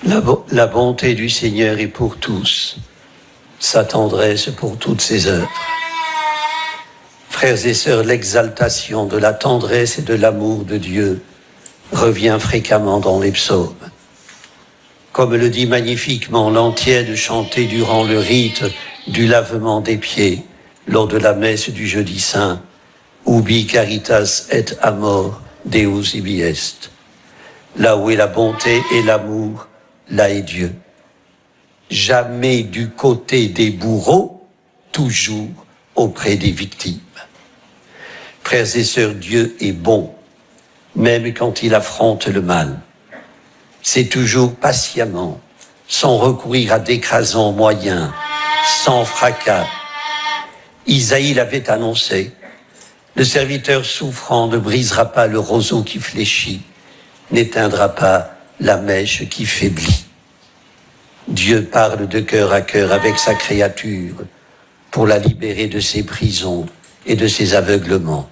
La bonté du Seigneur est pour tous, sa tendresse pour toutes ses œuvres. Frères et sœurs, l'exaltation de la tendresse et de l'amour de Dieu revient fréquemment dans les psaumes. Comme le dit magnifiquement l'antienne chantée durant le rite du lavement des pieds lors de la messe du jeudi saint, Ubi caritas et amor Deus ibi est. Là où est la bonté et l'amour, là est Dieu. Jamais du côté des bourreaux, toujours auprès des victimes. Frères et sœurs, Dieu est bon, même quand il affronte le mal. C'est toujours patiemment, sans recourir à d'écrasants moyens, sans fracas. Isaïe l'avait annoncé. Le serviteur souffrant ne brisera pas le roseau qui fléchit, n'éteindra pas la mèche qui faiblit. Dieu parle de cœur à cœur avec sa créature pour la libérer de ses prisons et de ses aveuglements.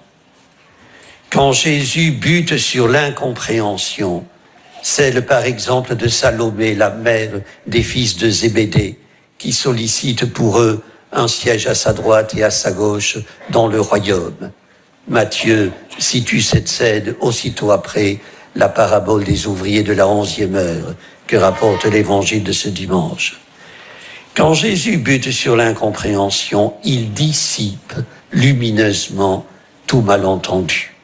Quand Jésus bute sur l'incompréhension, celle par exemple de Salomé, la mère des fils de Zébédée, qui sollicite pour eux un siège à sa droite et à sa gauche dans le royaume. Matthieu situe cette scène aussitôt après la parabole des ouvriers de la 11e heure que rapporte l'évangile de ce dimanche. Quand Jésus bute sur l'incompréhension, il dissipe lumineusement tout malentendu.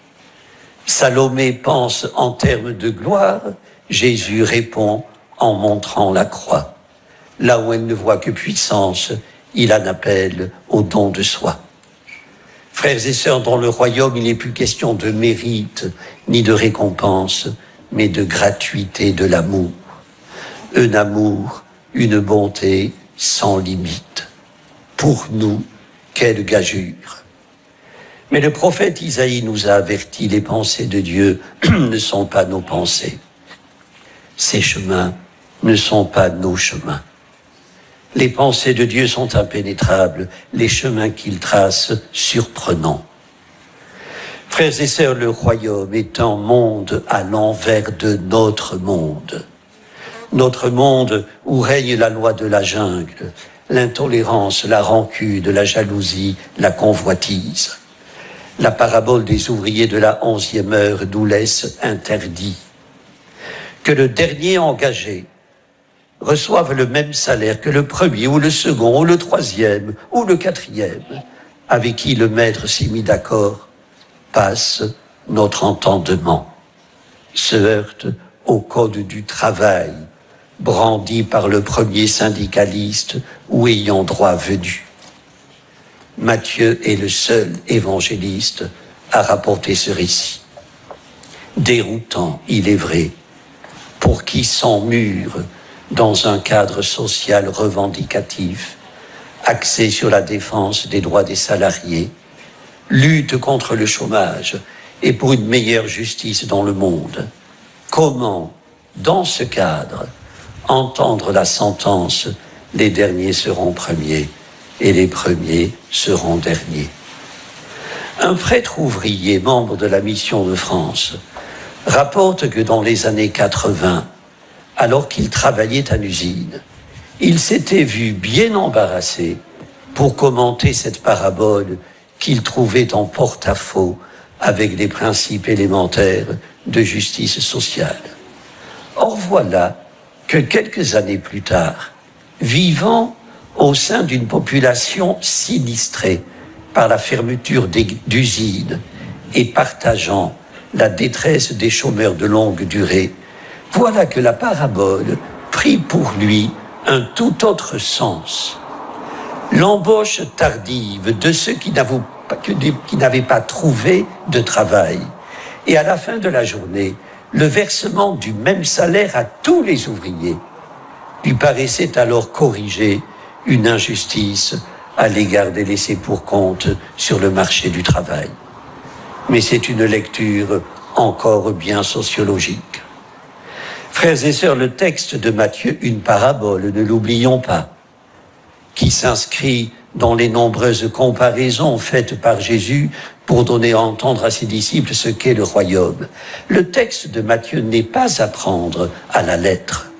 Salomé pense en termes de gloire, Jésus répond en montrant la croix. Là où elle ne voit que puissance, il en appelle au don de soi. Frères et sœurs, dans le royaume, il n'est plus question de mérite ni de récompense, mais de gratuité de l'amour. Un amour, une bonté sans limite. Pour nous, quelle gageure! Mais le prophète Isaïe nous a avertis, les pensées de Dieu ne sont pas nos pensées. Ses chemins ne sont pas nos chemins. Les pensées de Dieu sont impénétrables, les chemins qu'il trace surprenants. Frères et sœurs, le royaume est un monde à l'envers de notre monde. Notre monde où règne la loi de la jungle, l'intolérance, la rancune, la jalousie, la convoitise. La parabole des ouvriers de la 11e heure nous laisse interdit que le dernier engagé reçoive le même salaire que le premier ou le second ou le troisième ou le quatrième avec qui le maître s'est mis d'accord passe notre entendement, se heurte au code du travail brandi par le premier syndicaliste ou ayant droit venu. Matthieu est le seul évangéliste à rapporter ce récit. Déroutant, il est vrai, pour qui s'emmure dans un cadre social revendicatif, axé sur la défense des droits des salariés, lutte contre le chômage et pour une meilleure justice dans le monde. Comment, dans ce cadre, entendre la sentence « les derniers seront premiers » et les premiers seront derniers. Un prêtre ouvrier, membre de la Mission de France, rapporte que dans les années 80, alors qu'il travaillait en usine, il s'était vu bien embarrassé pour commenter cette parabole qu'il trouvait en porte-à-faux avec des principes élémentaires de justice sociale. Or voilà que quelques années plus tard, vivant au sein d'une population sinistrée par la fermeture d'usines et partageant la détresse des chômeurs de longue durée, voilà que la parabole prit pour lui un tout autre sens. L'embauche tardive de ceux qui n'avaient pas trouvé de travail et à la fin de la journée, le versement du même salaire à tous les ouvriers lui paraissait alors corriger une injustice à l'égard des laissés-pour-compte sur le marché du travail. Mais c'est une lecture encore bien sociologique. Frères et sœurs, le texte de Matthieu, une parabole, ne l'oublions pas, qui s'inscrit dans les nombreuses comparaisons faites par Jésus pour donner à entendre à ses disciples ce qu'est le royaume. Le texte de Matthieu n'est pas à prendre à la lettre.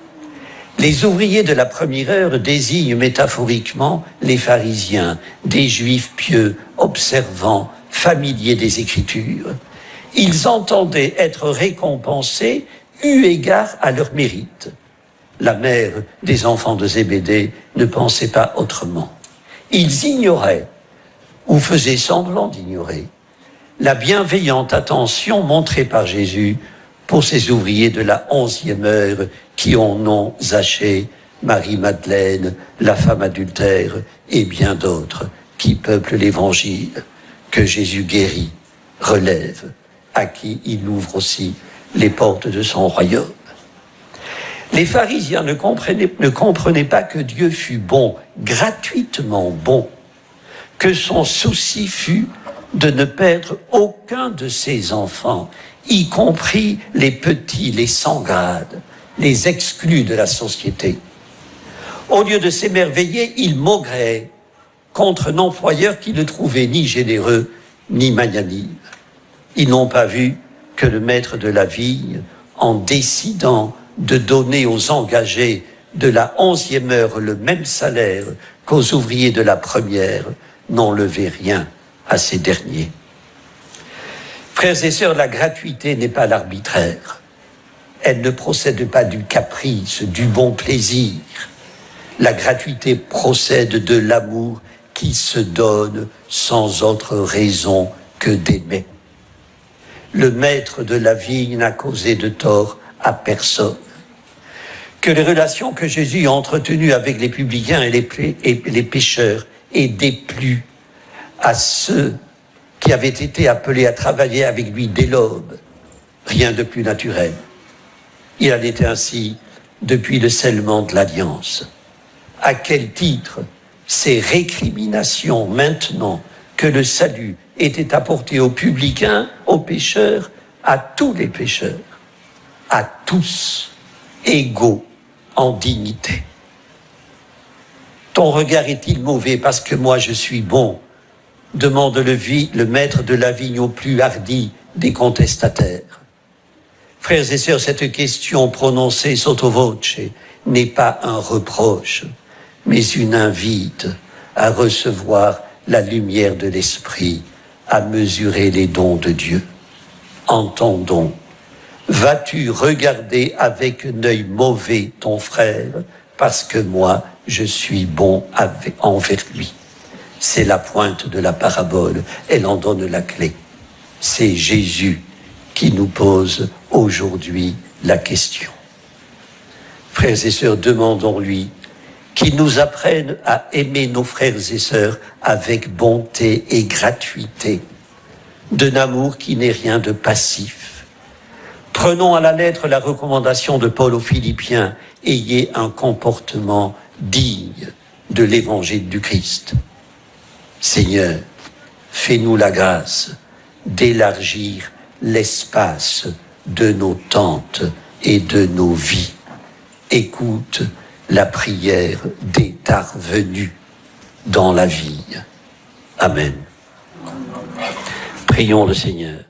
Les ouvriers de la première heure désignent métaphoriquement les pharisiens, des juifs pieux, observants, familiers des Écritures. Ils entendaient être récompensés eu égard à leur mérite. La mère des enfants de Zébédée ne pensait pas autrement. Ils ignoraient, ou faisaient semblant d'ignorer, la bienveillante attention montrée par Jésus pour ces ouvriers de la 11e heure qui ont nom Zachée, Marie-Madeleine, la femme adultère et bien d'autres qui peuplent l'Évangile, que Jésus guérit, relève, à qui il ouvre aussi les portes de son royaume. Les pharisiens ne comprenaient pas que Dieu fût bon, gratuitement bon, que son souci fut de ne perdre aucun de ses enfants, y compris les petits, les sans grade, les exclus de la société. Au lieu de s'émerveiller, ils maugréaient contre un employeur qui ne trouvait ni généreux ni magnanime. Ils n'ont pas vu que le maître de la vigne, en décidant de donner aux engagés de la 11e heure le même salaire qu'aux ouvriers de la première, n'enlevait rien à ces derniers. Frères et sœurs, la gratuité n'est pas l'arbitraire. Elle ne procède pas du caprice, du bon plaisir. La gratuité procède de l'amour qui se donne sans autre raison que d'aimer. Le maître de la vigne n'a causé de tort à personne. Que les relations que Jésus a entretenues avec les publicains et les pécheurs aient déplu à ceux qui avaient été appelés à travailler avec lui dès l'aube. Rien de plus naturel. Il en était ainsi depuis le scellement de l'Alliance. À quel titre ces récriminations maintenant que le salut était apporté aux publicains, aux pécheurs, à tous les pécheurs, à tous, égaux en dignité. Ton regard est-il mauvais parce que moi je suis bon? Demande le maître de la vigne au plus hardi des contestataires. Frères et sœurs, cette question prononcée sotto voce n'est pas un reproche, mais une invite à recevoir la lumière de l'Esprit, à mesurer les dons de Dieu. Entendons, vas-tu regarder avec un œil mauvais ton frère parce que moi, je suis bon envers lui? C'est la pointe de la parabole, elle en donne la clé. C'est Jésus qui nous pose aujourd'hui la question. Frères et sœurs, demandons-lui qu'il nous apprenne à aimer nos frères et sœurs avec bonté et gratuité, d'un amour qui n'est rien de passif. Prenons à la lettre la recommandation de Paul aux Philippiens, ayez un comportement digne de l'évangile du Christ. Seigneur, fais-nous la grâce d'élargir l'espace de nos tentes et de nos vies. Écoute la prière des tard venus dans la vie. Amen. Prions le Seigneur.